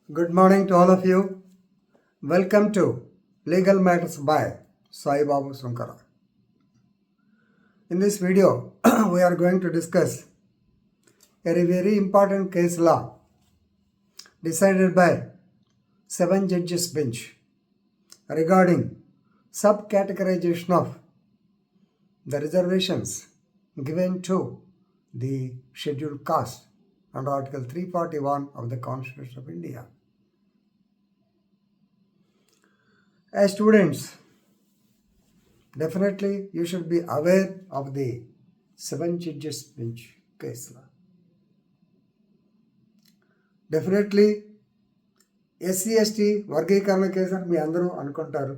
Good morning to all of you. Welcome to Legal Matters by Sai Babu Sunkara. In this video, we are going to discuss a very important case law decided by 7 judges bench regarding subcategorization of the reservations given to the scheduled caste under Article 341 of the Constitution of India. As students, definitely you should be aware of the 7 judges bench case law. Definitely SC ST వర్గీకరణ case అని మీ అందరూ అనుకుంటారు.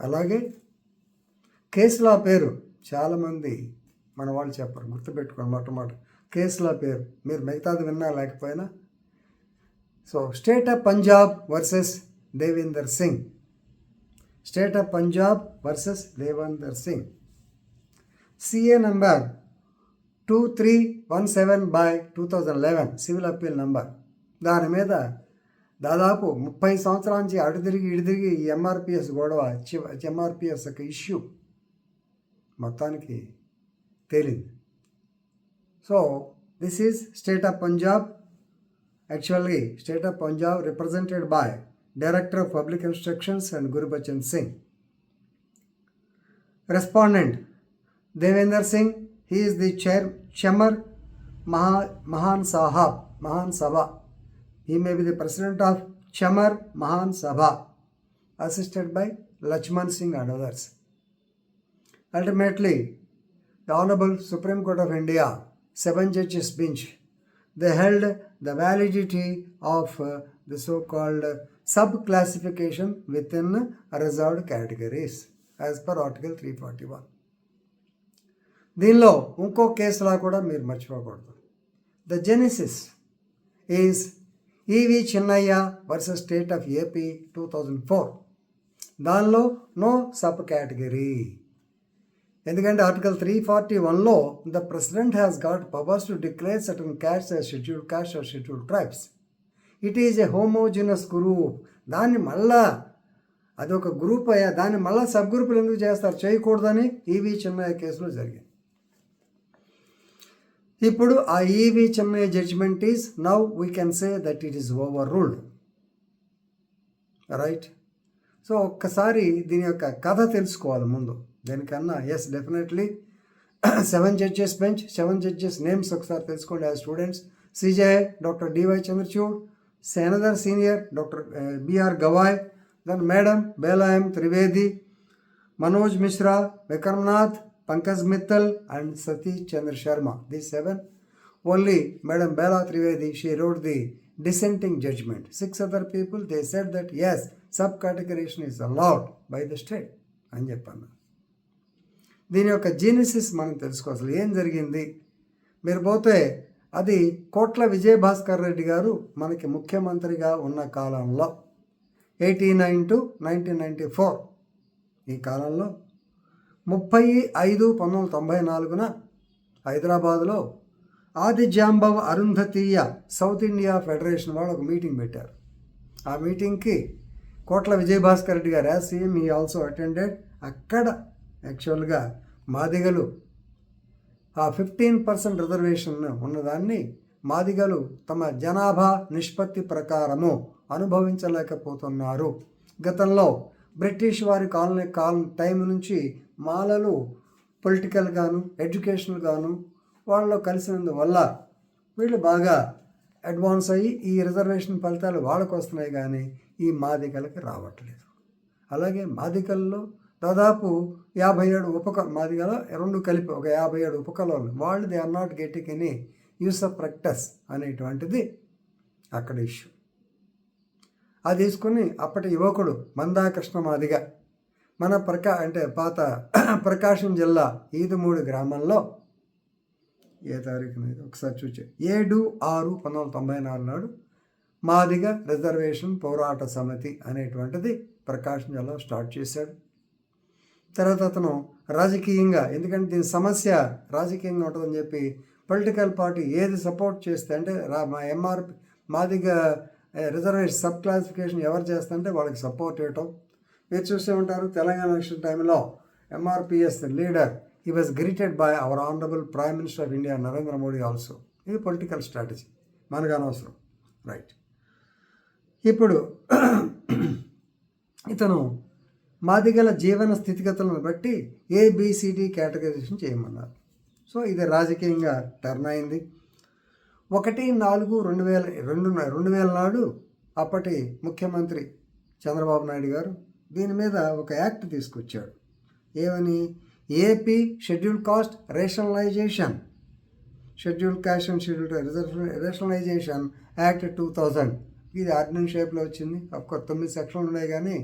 అలాగే case లా పేరు చాలామంది మన వాళ్ళు చెప్పరు, గుర్తుపెట్టుకోండి. మొట్టమొదటి కేసు లా పేరు మీరు మిగతాది విన్నా లేకపోయినా. So state of Punjab versus Devender Singh. State of Punjab versus Devender Singh. CA number 2317/2011 civil appeal number. దాని మీద దాదాపు 30 సంవత్సరాల నుంచి అటు తిరిగి ఇటు తిరిగి ఈ ఎంఆర్పిఎస్ గొడవ, ఎంఆర్పిఎస్ యొక్క ఇష్యూ మొత్తానికి తేలింది. So this is state of Punjab. Actually state of Punjab represented by director of public instructions and Gurbachan Singh. Respondent Devender Singh. He is the Chamar Mahan Sabha. He may be the president of Chamar Mahan Sabha, assisted by Lachman Singh and others. Ultimately, the Honorable Supreme Court of India, 7 judges bench, they held the validity of the so-called sub-classification within reserved categories as per Article 341. దీనిలో ఇంకో కేసులా కూడా మీరు మర్చిపోకూడదు. The genesis is E V Chinnaiah versus state of AP 2004. దానిలో no sub category. ఎందుకంటే article 341లో the president has got powers to declare certain caste as scheduled caste or scheduled tribes. It is a homogeneous group. దాన్ని మళ్ళా అదొక group అయ్యా, దాన్ని మళ్ళీ sub గ్రూపులు ఎందుకు చేస్తారు, చేయకూడదని ఈవి చిన్నయ్య కేసులో జరిగింది. ఇప్పుడు ఆ EV Chinnaiah judgment is now we can say that it is overruled, right. So ఒక్కసారి దీని యొక్క కథ తెలుసుకోవాలి ముందు. దీనికన్నా yes definitely 7 judges bench, 7 judges names ఒకసారి తెలుసుకోండి as students. CJ doctor DY Chandrachud, another senior doctor BR Gavai, then madam Bela M Trivedi, Manoj Mishra, Vikram Nath, Pankaj Mittal and Satish Chandra Sharma. These 7. Only Madam Bela Trivedi, she wrote the dissenting judgment. 6 other people, they said that yes, subcategorization is allowed by the state అని చెప్పాను. దీని యొక్క జీనిసిస్ మనం తెలుసుకోవాలి, ఏం జరిగింది. మీరు పోతే అది కోట్ల విజయభాస్కర్ రెడ్డి గారు మనకి ముఖ్యమంత్రిగా ఉన్న కాలంలో 89 to 1994 ఈ కాలంలో 30/5/1994 హైదరాబాద్లో ఆది Jambava Arundhatiya south India federation వాళ్ళు ఒక మీటింగ్ పెట్టారు. ఆ మీటింగ్కి కోట్ల విజయభాస్కర్ రెడ్డి గారు as CM he also attended. అక్కడ యాక్చువల్గా మాదిగలు ఆ 15% రిజర్వేషన్ ఉన్నదాన్ని మాదిగలు తమ జనాభా నిష్పత్తి ప్రకారము అనుభవించలేకపోతున్నారు. గతంలో బ్రిటిష్ వారి టైం నుంచి మాలలు పొలిటికల్ గాను ఎడ్యుకేషనల్ గాను వాళ్ళలో కలిసినందువల్ల వీళ్ళు బాగా అడ్వాన్స్ అయ్యి ఈ రిజర్వేషన్ ఫలితాలు వాళ్ళకు వస్తున్నాయి, కానీ ఈ మాదిగలకి రావట్లేదు. అలాగే మాదిగల్లో దాదాపు 57 మాదిగల 2 కలిపి ఒక 57 ఉపకులాలు వాళ్ళు they are not getting any use of practice అనేటువంటిది అక్కడ ఇష్యూ. అది తీసుకుని అప్పటి యువకుడు మందాకృష్ణ మాదిగ మన పాత ప్రకాశం జిల్లా ఈదుమూడి గ్రామంలో ఏ తారీఖున ఒకసారి చూచే 7/6/1994 నాడు మాదిగ రిజర్వేషన్ పోరాట సమితి అనేటువంటిది ప్రకాశం జిల్లా స్టార్ట్ చేశాడు. తర్వాత అతను రాజకీయంగా, ఎందుకంటే దీని సమస్య రాజకీయంగా ఉంటుందని చెప్పి పొలిటికల్ పార్టీ ఏది సపోర్ట్ చేస్తే అంటే మాదిగ రిజర్వేషన్ సబ్ క్లాసిఫికేషన్ ఎవరు చేస్తుంటే వాళ్ళకి సపోర్ట్ ఇవ్వటం. మీరు చూస్తూ ఉంటారు తెలంగాణ ఎలక్షన్ టైంలో MRPS leader he was greeted by our honourable prime minister of India Narendra Modi also. ఇది పొలిటికల్ స్ట్రాటజీ, మనకు అనవసరం. రైట్. ఇప్పుడు ఇతను మాదిగల జీవన స్థితిగతులను బట్టి ఏబిసిడి కేటగరైజేషన్ చేయమన్నారు. సో ఇది రాజకీయంగా టర్న్ అయింది. 1/4/2000 నాడు అప్పటి ముఖ్యమంత్రి చంద్రబాబు నాయుడు గారు దీని మీద ఒక యాక్ట్ తీసుకొచ్చాడు. ఏమని? AP schedule caste rationalization, schedule caste and schedule rationalization act 2000. ఇది ఆర్డినెన్స్ షేప్లో వచ్చింది. అఫ్కోర్స్ 9 సెక్షన్లు ఉన్నాయి, కానీ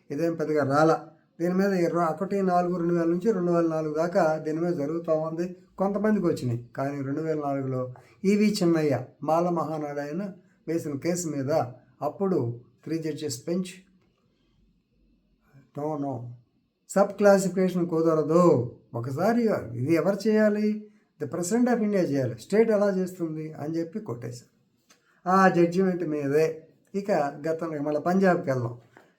ఇదేం పెద్దగా రాలా. దీని మీద 1/4/2000 నుంచి 2004 దాకా దీని మీద జరుగుతూ ఉంది. కొంతమందికి వచ్చినాయి, కానీ 2004లో ఈవి చిన్నయ్య మాల మహానాడు ఆయన వేసిన కేసు మీద అప్పుడు 3 judges bench no sub classification కుదరదు, ఒకసారి ఇది ఎవరు చేయాలి? ది ప్రెసిడెంట్ ఆఫ్ ఇండియా చేయాలి, స్టేట్ ఎలా చేస్తుంది అని చెప్పి కొట్టేశారు. ఆ జడ్జిమెంట్ మీదే ఇక గతంలో మళ్ళీ పంజాబ్కి వెళ్దాం.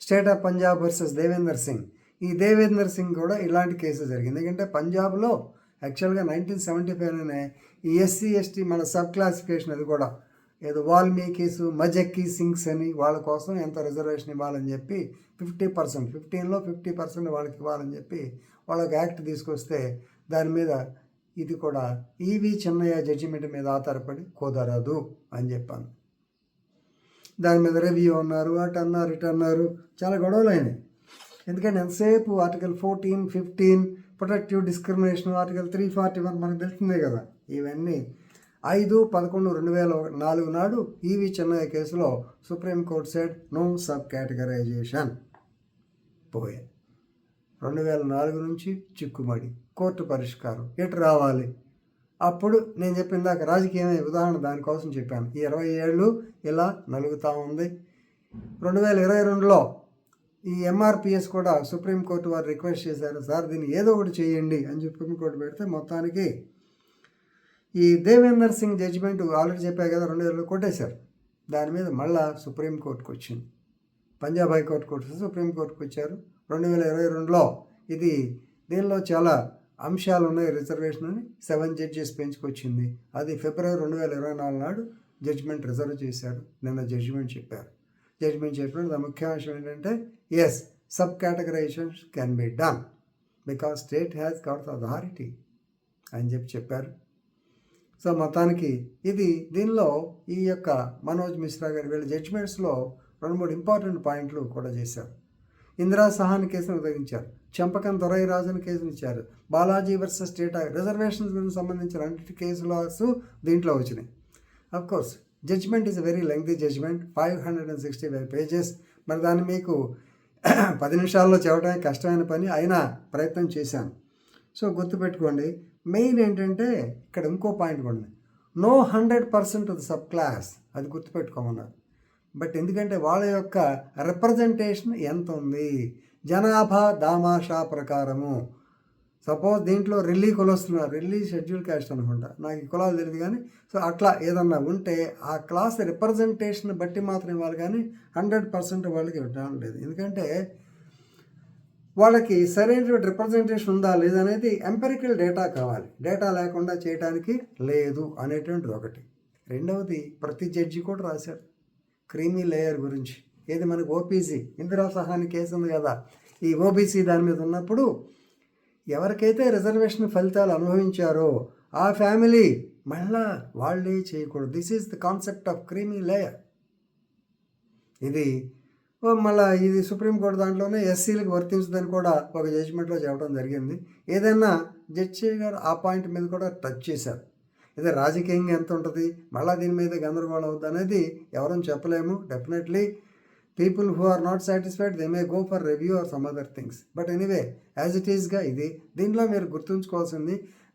State of Punjab versus Devender Singh. ఈ దేవేందర్ సింగ్ కూడా ఇలాంటి కేసు జరిగింది. ఎందుకంటే పంజాబ్లో యాక్చువల్గా 1975లోనే ఈ ఎస్సీ ఎస్టీ మన సబ్ క్లాసిఫికేషన్ అది కూడా ఏదో వాల్మీకిస్ మజక్కీ సింగ్స్ అని వాళ్ళ కోసం ఎంత రిజర్వేషన్ ఇవ్వాలని చెప్పి 50%, 15లో 50% వాళ్ళకి ఇవ్వాలని చెప్పి వాళ్ళకి యాక్ట్ తీసుకొస్తే దాని మీద ఇది కూడా ఈవి చిన్నయ్య జడ్జిమెంట్ మీద ఆధారపడి కుదరదు అని చెప్పాను. దాని మీద రివ్యూ అన్నారు, అటు అన్నారు, ఇటు అన్నారు, చాలా గొడవలు అయినాయి. ఎందుకంటే ఎంతసేపు ఆర్టికల్ 14, 15 ప్రొటెక్టివ్ డిస్క్రిమినేషన్, ఆర్టికల్ 341 మనకు తెలిసిందే కదా. ఇవన్నీ 5/11/2004 నాడు ఈవి చిన్నయ్య కేసులో supreme court said no sub categorization. పోయే 2004 నుంచి చిక్కుమడి కోర్టు పరిష్కారం ఎటు రావాలి? అప్పుడు నేను చెప్పిన దాకా రాజకీయమే ఉదాహరణ దానికోసం చెప్పాను. ఈ 20 ఏళ్ళు ఇలా నలుగుతూ ఉంది. 2022లో ఈ ఎంఆర్పిఎస్ కూడా సుప్రీంకోర్టు వారు రిక్వెస్ట్ చేశారు, సార్ దీన్ని ఏదో ఒకటి చేయండి అని సుప్రీంకోర్టు పెడితే మొత్తానికి ఈ దేవేందర్ సింగ్ జడ్జిమెంట్ ఆల్రెడీ చెప్పా కదా 2000లో కొట్టేశారు. దాని మీద మళ్ళా సుప్రీంకోర్టుకు వచ్చింది. పంజాబ్ హైకోర్టుకు వచ్చి సుప్రీంకోర్టుకు వచ్చారు. 2022లో ఇది దీనిలో చాలా అంశాలు ఉన్నాయి రిజర్వేషన్ అని 7 జడ్జెస్ బెంచ్కి. అది ఫిబ్రవరి 2024 నాడు జడ్జిమెంట్ రిజర్వ్ చేశారు. నిన్న జడ్జిమెంట్ చెప్పారు. జడ్జిమెంట్ చెప్పినప్పుడు దాని ముఖ్య అంశం ఏంటంటే yes sub categorization can be done because state has got the authority అని చెప్పారు. సో మొత్తానికి ఇది దీనిలో ఈ యొక్క మనోజ్ మిశ్రా గారి వీళ్ళ జడ్జిమెంట్స్లో 2-3 ఇంపార్టెంట్ పాయింట్లు కూడా చేశారు. ఇందిరా సహాని కేసును ఉదగించారు, చంపకం దొరైరాజుని కేసును ఇచ్చారు, బాలాజీ వర్సెస్ స్టేట్ రిజర్వేషన్స్ గురించి సంబంధించిన అన్నిటి కేసులు దీంట్లో వచ్చినాయి. Of course judgement is very lengthy judgement, 565 pages. మరి దాన్ని మీకు 10 నిమిషాల్లో చెప్పడమే కష్టమైన పని, అయినా ప్రయత్నం చేశాను. సో గుర్తుపెట్టుకోండి, మెయిన్ ఏంటంటే ఇక్కడ ఇంకో పాయింట్ కూడా ఉంది, no 100% of the sub class, అది గుర్తుపెట్టుకోమన్నారు. బట్ ఎందుకంటే వాళ్ళ యొక్క రిప్రజెంటేషన్ ఎంత ఉంది, జనాభా దామాషా ప్రకారము. సపోజ్ దీంట్లో రెల్లి కులస్తున్నారు, రెల్లి షెడ్యూల్ క్యాస్ట్ అనుకుంటా, నాకు ఈ కులాలు తెలియదు కానీ, సో అట్లా ఏదన్నా ఉంటే ఆ క్లాస్ రిప్రజెంటేషన్ బట్టి మాత్రం ఇవ్వాలి, కానీ 100% వాళ్ళకి ఇవ్వడం లేదు. ఎందుకంటే వాళ్ళకి సరైనటువంటి రిప్రజెంటేషన్ ఉందా లేదనేది ఎంపెరికల్ డేటా కావాలి, డేటా లేకుండా చేయడానికి లేదు అనేటువంటిది ఒకటి. రెండవది ప్రతి జడ్జి కూడా రాశారు క్రీమీ లేయర్ గురించి. ఏది మనకు ఓబీసీ ఇందిరా సహాని కేసు ఉంది కదా, ఈ ఓబీసీ దాని మీద ఉన్నప్పుడు ఎవరికైతే రిజర్వేషన్ ఫలితాలు అనుభవించారో ఆ ఫ్యామిలీ మళ్ళా వాళ్ళే చేయకూడదు. This is the concept of creamy layer. ఇది మళ్ళీ ఇది సుప్రీంకోర్టు దాంట్లోనే ఎస్సీలకు వర్తించదని కూడా ఒక జడ్జిమెంట్లో చెప్పడం జరిగింది. ఏదైనా జడ్జి గారు ఆ పాయింట్ మీద కూడా టచ్ చేశారు. ఇది రాజకీయంగా ఎంత ఉంటుంది, మళ్ళీ దీని మీద గందరగోళం అవుతుంది అనేది ఎవరని చెప్పలేము. Definitely people who are not satisfied they may go for review or some other things. But anyway as it ఈస్గా ఇది దీంట్లో మీరు గుర్తుంచుకోవాల్సింది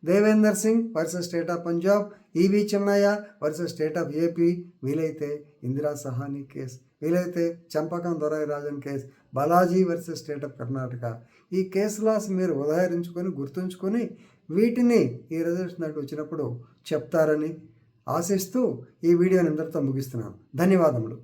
Devender Singh versus state of Punjab, E V Chinnaiah versus state of AP, వీలైతే ఇందిరా సహాని కేసు, వీలైతే Champakam Dorairajan case, Balaji versus state of Karnataka. ఈ కేసులాస్ మీరు ఉదాహరించుకొని గుర్తుంచుకొని వీటిని ఈ రిజల్ట్స్ నాటి వచ్చినప్పుడు చెప్తారని ఆశిస్తూ ఈ వీడియోని ఇంతటితో ముగిస్తున్నాను. ధన్యవాదములు.